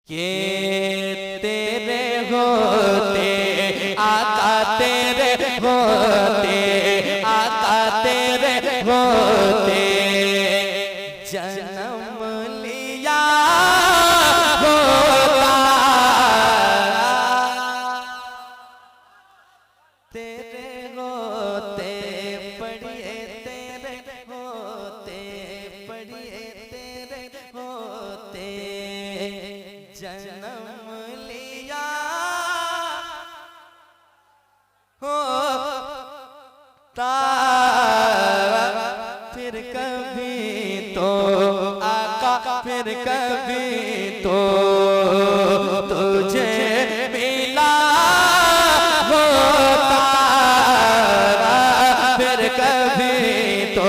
के तेरे होते आका तेरे होते आका तेरे होते जन्म लिया होता तेरे होते पढ़िए तेरे होते पढ़िए तेरे होते जन्म लिया होता फिर कभी तो आका फिर कभी तो तुझे मिला होता फिर कभी तो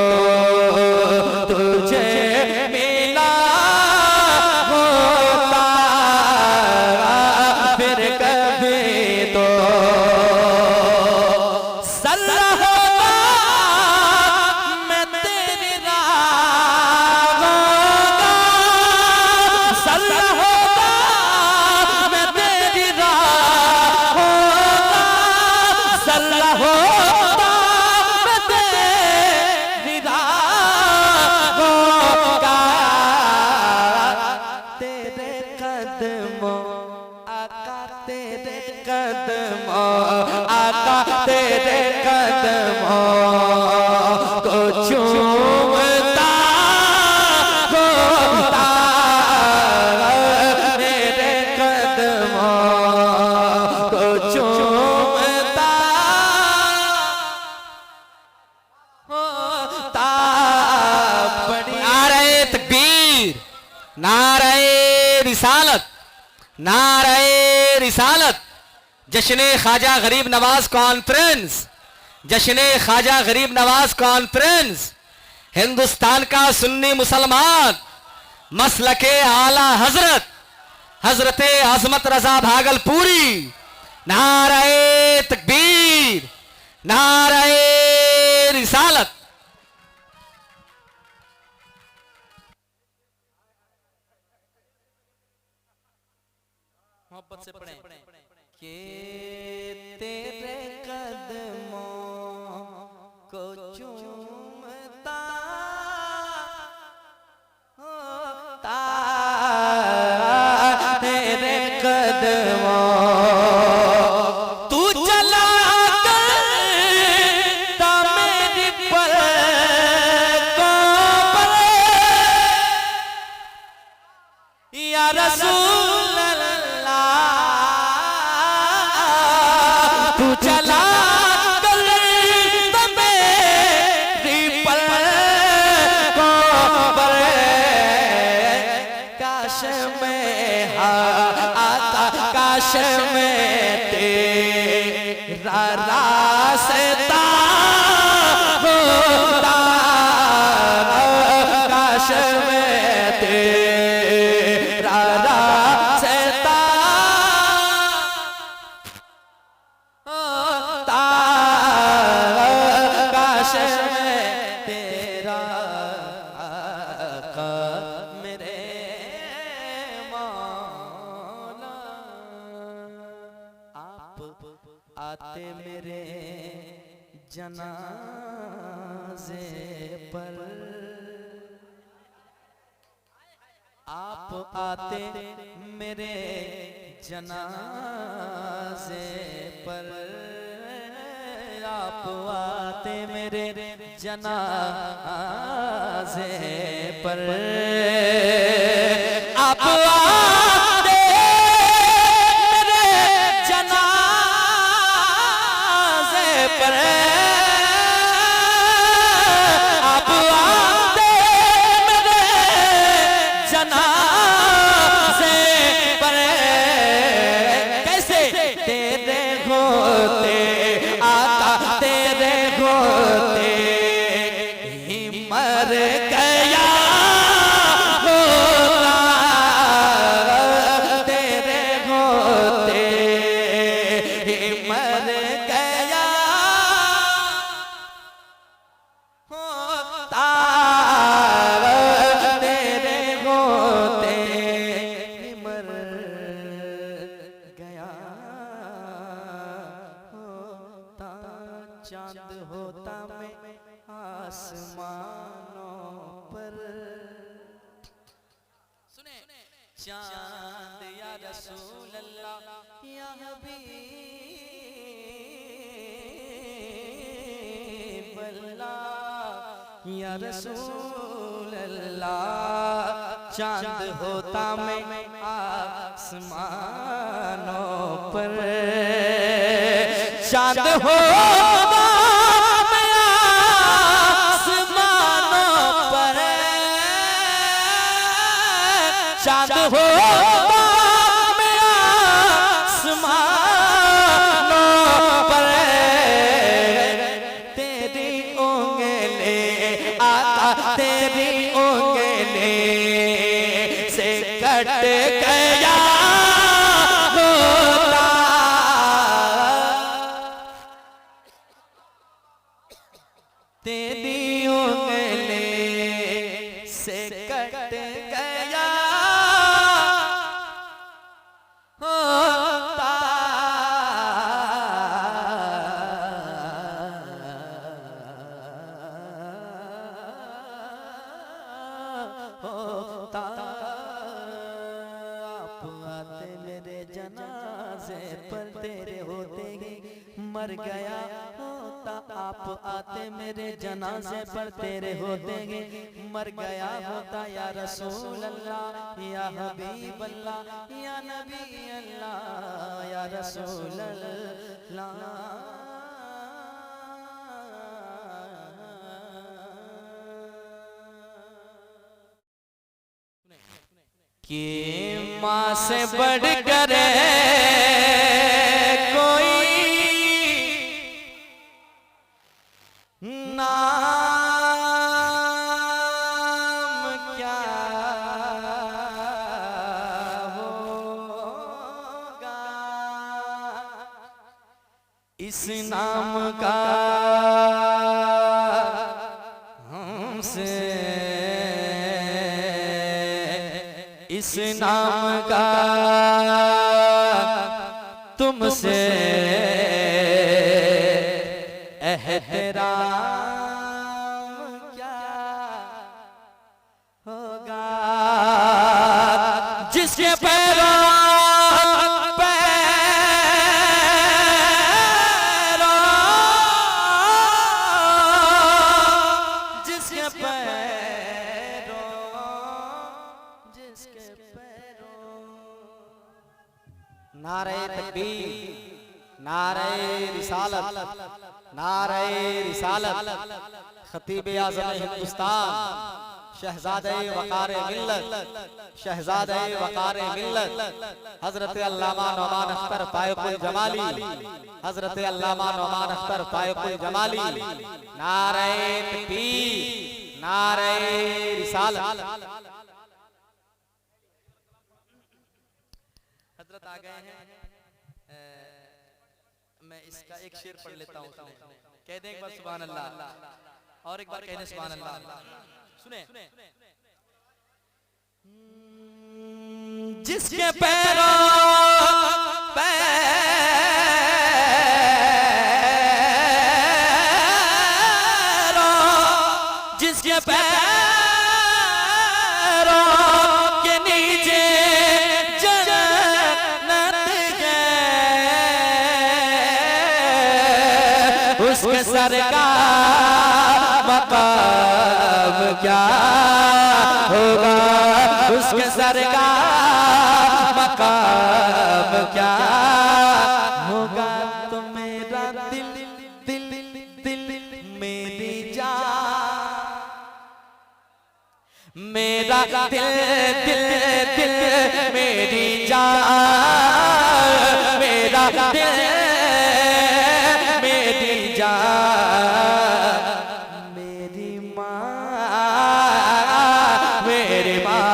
तुझे मिला होता फिर कभी तो सल्ला होता मैं तेरी राह होगा सल्ला होता मैं तेरी राह होगा सल्ला होता मैं तेरी राह होगा तेरे कदमों आका तेरे कदमों आका तेरे कदमों को चूमता होता मेरे कदमों को चूमता होता बड़ी नारे तकबीर, नारे रिसालत, नारे रिसालत। जश्न ख्वाजा गरीब नवाज कॉन्फ्रेंस, जश्न ख्वाजा गरीब नवाज कॉन्फ्रेंस हिंदुस्तान का सुन्नी मुसलमान मसलके आला हजरत हजरत अजमत रजा भागलपुरी। नारे तकबीर, नारे रिसालत। मोहब्बत से पढ़ें के तेरे कदमों को चूमता होता तेरे कदमों तू चला करता मेरी पलकों पर या रसूल तू चला कर मेरी पलकों पर काश में आता काश में तेरा रास्ता होता काश में तेरा रास्ता होता काश में तेरा आका मेरे मौला आप आते मेरे जनाजे पर आप आते मेरे जनाजे पर आप आते मेरे जनाजे पर आप आते मेरे जनाजे पर आप आते मेरे जनाजे पर कैसे तेरे होते आका तेरे होते ही मर गया होता चांद होता मैं आसमानों पर। सुने चांद या रसूल अल्लाह या हबीब अल्लाह या रसूल अल्लाह। चांद होता मैं आसमानों पर, चांद होता मैं आसमानों पर, चांद होता मैं आसमानों पर। तेरी उंगली आता तेरी उंगली से कट गया होता, तेरी उंगली से कट गया होता। आप आते मेरे जनाजे पर तेरे होते ही मर गया होता। आप आते मेरे जनाजे पर तेरे होते ही मर गया होता। या रसूल अल्लाह या हबीब अल्लाह या नबी अल्लाह या रसूल अल्लाह। कि माँ से बढ़कर कोई नाम क्या होगा, इस नाम का हमसे, इस नाम का तुमसे एहतराम क्या होगा। जिसके पैरों जिसके पैरों नारे तकबीर, नारे रिसालत, नारे रिसालत। खतीब आज़म हिंदुस्तान शहजादे वक़ारे मिल्लत, शहजादे वक़ारे मिल्लत हजरत अल्लामा नौमान अख्तर फायकुल जमाली, हजरत अल्लामा नौमान अख्तर फायकुल जमाली। नारे तकबीर, नारे रिसालत। हजरत आ गए हैं, मैं इसका एक शेर पढ़ लेता हूँ, कह दे एक बार सुभान अल्लाह, और एक बार कह दे सुभान अल्लाह। सुने जिसके पैरों जिसके पैरों के नीचे जन्नत है, उसके सर का मकाम क्या होगा, उसके सर का मकाम क्या होगा। तो मेरा दिल दिल दिल मेरी जान, मेरा दिल दिल दिल मेरी जान, मेरा दिल मेरी जान, मेरी माँ, मेरी माँ।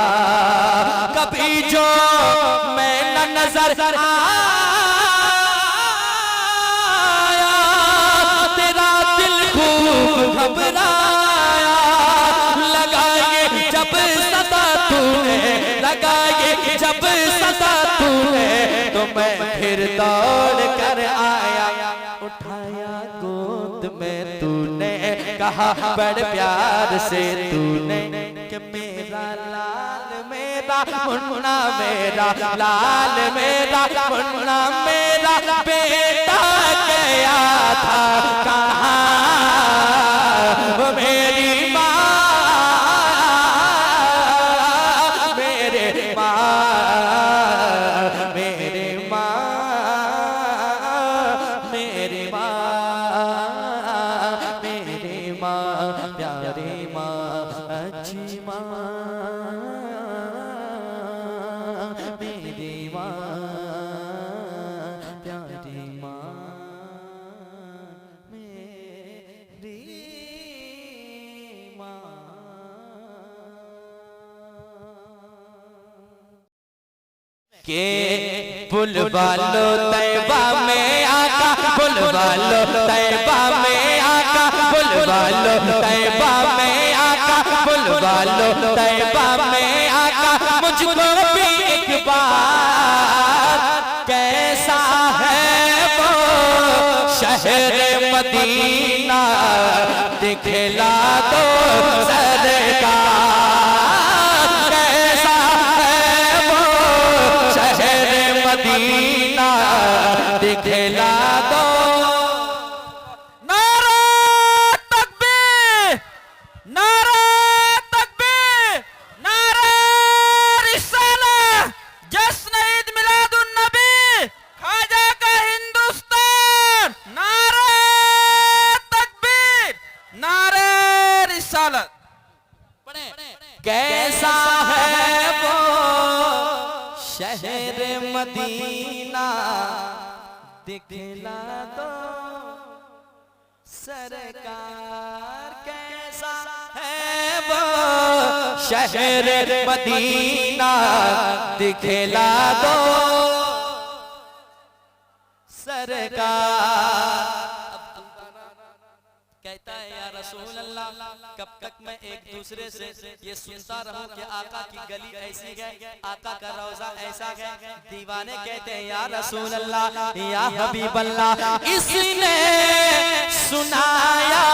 कभी जो मैं न नजर आया, तेरा दिल खूब घबराया। लगाए जब सदा तूने, लगाए जब सदा तूने, तो मैं फिर दौड़ कर आया। उठाया गोद में कहा बड़े प्यार से तूने कि मेरा लाल मेरा मुन्ना मेरा लाल मेरा मुन्ना मेरा बेटा गया था कहाँ वो मेरी माँ मेरे माँ मेरे माँ मेरे माँ मेरे माँ प्यारे माँ अच्छी माँ मेरी माँ प्यारी माँ मेरी माँ। के बुलवा लो तैबा में आका बुलवा लो तैबा में आका बुलवा लो तैबा में आका बुलवा लो तैबा में आका मुझको भी एक बार कैसा है वो शहर मदीना दिखला दो सरकार कैसा है वो शहर मदीना दिखला दो। नारा तकबीर नारा तकबीर नारा रिसालत जश्न ईद मिलादुन नबी ख्वाजा का हिंदुस्तान नारा तकबीर नारा रिसालत। कैसा है वो शहर मदीना दिखला दो सरकार कैसा है वो शहर मदीना दिखला दो सरकार। कहता है या रसूल अल्लाह कब तक मैं एक दूसरे से ये सुनता रहूं कि आका की गली ऐसी है आका का रोजा ऐसा है। दीवाने कहते हैं या रसूल अल्लाह या हबीब अल्लाह इसने सुनाया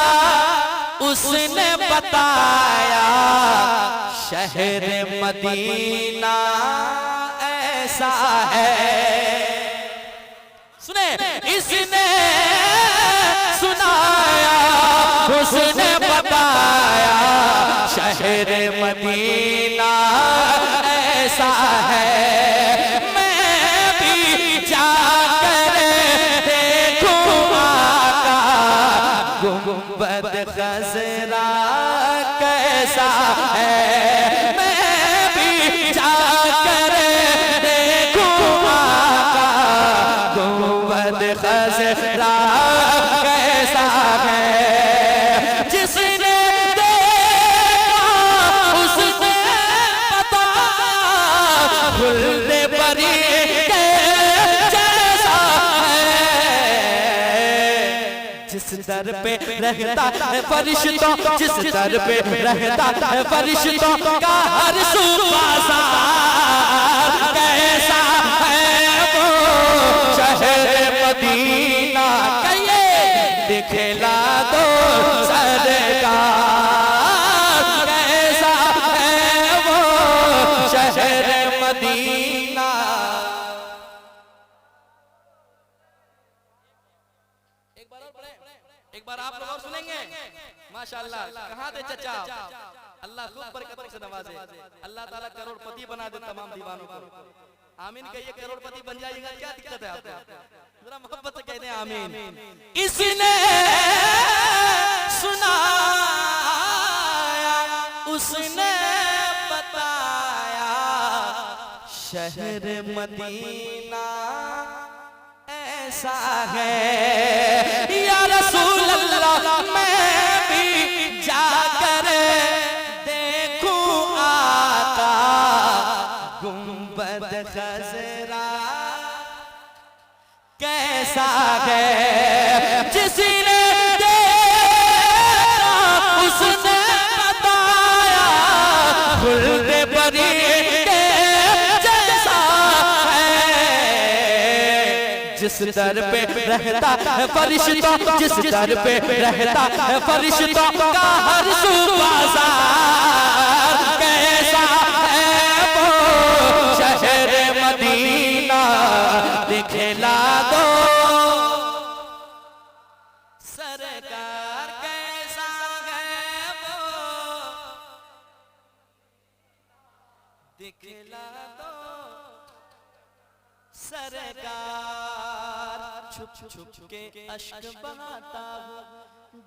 उसने बताया शहर मदीना ऐसा है। सुने इसने सुनाया उसने बताया शहर मदीना ऐसा है। मैं भी जाकर देखूं आका गुंबद खजरा कैसा है। मैं भी जाकर देखूं आका गुंबद खजरा कैसा है। जिसने देखा उसने बताया खुलने परी के जैसा है। जिस दर पे रहता है फरिश्तों जिस दर पे रहता है फरिश्तों का हर सुबाजार कैसा है वो शहर मदीना कहिए दिखला दो सरकार कैसा है वो शहर मदीना। एक बार आप लोग और सुनेंगे माशाअल्लाह। कहाँ थे चचा अल्लाह खूब बरकतों से नवाजे अल्लाह ताला करोड़पति बना दे तमाम दीवानों को। आमीन कहिए करोड़पति बन जाएगा क्या दिक्कत है आपको जरा मोहब्बत से कहते हैं आमीन। इसने सुनाया उसने बताया शहर मदीना ऐसा है। या रसूल अल्लाह मैं भी जाकर देखूं आका गुंबद खजरा कैसा है। जिसने देखा उसने बताया खुलने परी के जैसा है। जिस दर पे रहता है फरिश्ता, जिस दर पे रहता है फरिश्ता का हर सू बाजार, कैसा है वो शहर मदीना दिखला दो सरकार, कैसा है वो दिखला दो सरकार। छुप छुप के अश्क बहाता हूँ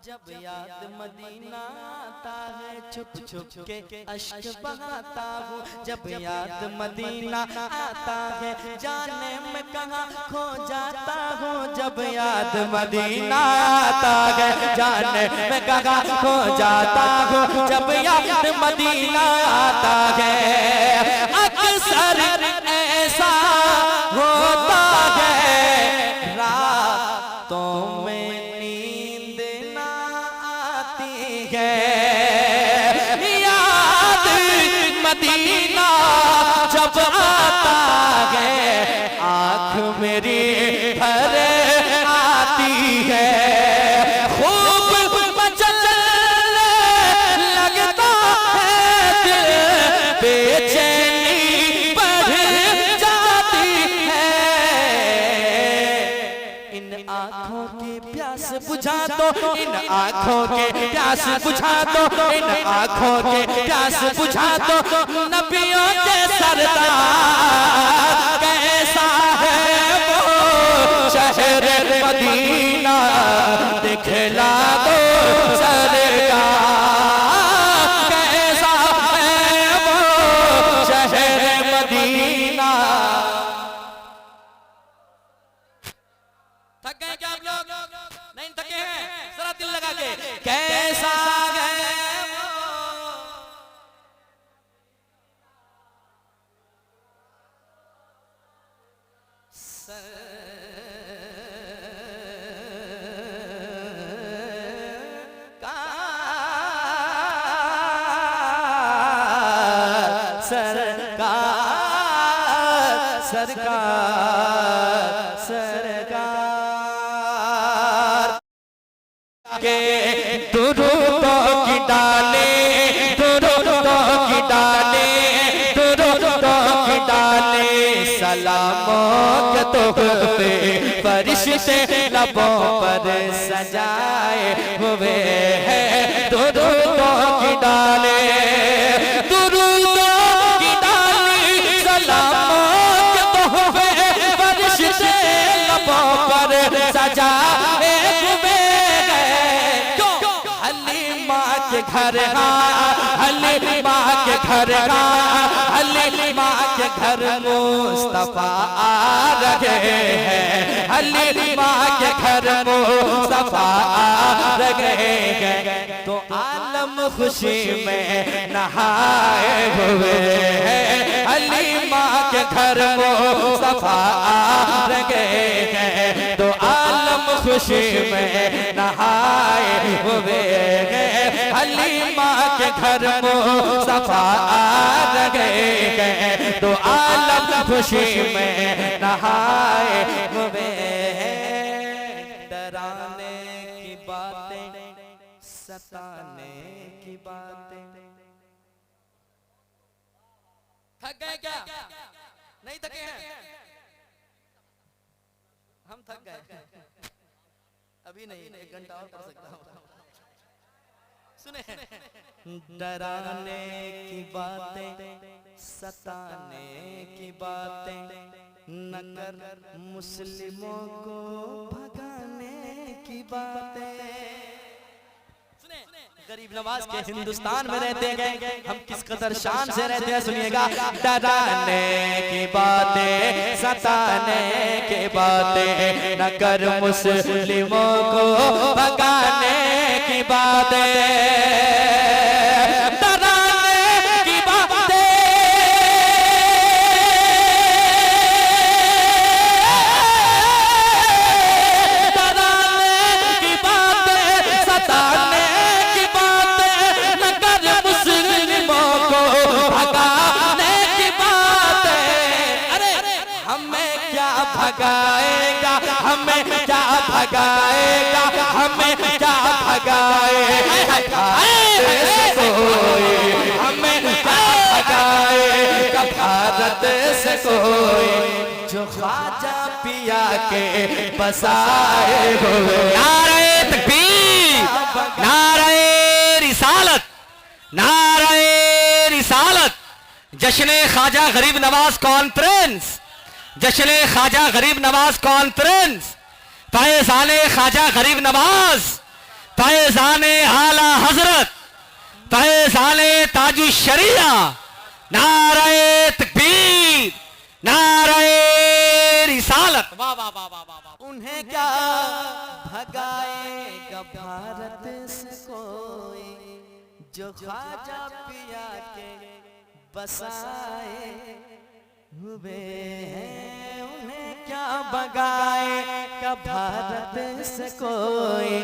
जब याद मदीना आता है, छुप छुप के अश्क बहाता हूँ जब याद मदीना आता है, जाने में कहाँ खो जाता हूँ जब याद मदीना आता है, जाने में कहाँ खो जाता हूँ जब याद मदीना आता है। अक्सर ऐसा होता है रातों में नींद ना आती है, याद मदीना जब आता है आँख मेरी भर आती है, खूब मचलने लगता है दिल, बेचैनी बढ़ जाती है। इन आँखों की प्यास बुझा दो, इन आँखों के प्यास बुझा दो, इन आँखों के प्यास बुझा दो नबियों के सरदार, कैसा है वो शहर मदीना दिखला दो सरकार, कैसा है वो शहर मदीना। थक गए क्या आप लोग? नहीं थके हैं? जरा दिल लगा के कैसा है वो सरकार, सरकार, सरकार के दुरूदों की डाले, दुरूदों की डाले, दुरूदों की डाले, सलामों के तोहफे फरिश्ते लबों पर सजाए हुए हैं, दुरूदों की डाले, दुरूदों की डाली, सलामों के तोहफे फरिश्ते लबों पर सजाए हुए हैं। हलीमा के घर, हलीमा के घर, हलीमा के घर मुस्तफा आ रहे हैं, हलीमा के घर मुस्तफा आ रहे हैं, तो आलम खुशी में नहाए हुए हैं, हलीमा के घर मुस्तफा आ रहे हैं, तो आलम खुशी में नहाए हुए हैं, हलीमा के घर मुस्तफा आ रहे हैं, तो आलम खुशी में नहाए हुए हैं। डराने की बातें, सताने की बातें। थक गए क्या? नहीं थके हैं? हम थक गए? अभी नहीं, 1 घंटा और पढ़ सकता हूँ। सुने, डराने की बातें, सताने की बातें, न कर मुस्लिमों को भगाने की बातें। सुने, गरीब नवाज के हिंदुस्तान में रहते हैं हम, किस कदर शान से रहते हैं सुनिएगा। डराने की बातें, सताने की बातें, न कर मुस्लिमों को भगाने की बातें, डराने की बातें, डराने की बातें, सताने की बातें, न कर मुस्लिमों को भगाने की बातें। अरे हमें क्या भगाएगा, हमें क्या भगाएगा, हमें क्या भगाएगा कोई, हमें क्या भगाएगा भारत से कोई, जो ख्वाजा पिया के बसाए हुए। नारे तकबीर, नारे रिसालत, नारे रिसालत। जश्न ख्वाजा गरीब नवाज कॉन्फ्रेंस, जश्न ख्वाजा गरीब नवाज कॉन्फ्रेंस, फैजान ख्वाजा गरीब नवाज, फैजान आला हजरत, फैजान ताजु शरिया। नारे तकबीर, नारे रिसालत। वाह वाह वाह वाह वाह। उन्हें क्या भगाएगा भारत से कोई, जो ख्वाजा पिया के बसाए हुए हैं। उन्हें क्या भगाएगा भारत से कोई,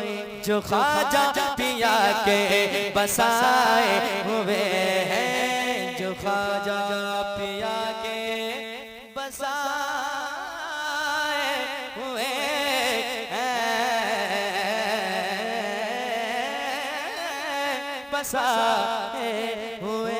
जो ख्वाजा पिया के बसाए हुए हैं, जो ख्वाजा पिया के बसाए हुए हैं, बसाए हुए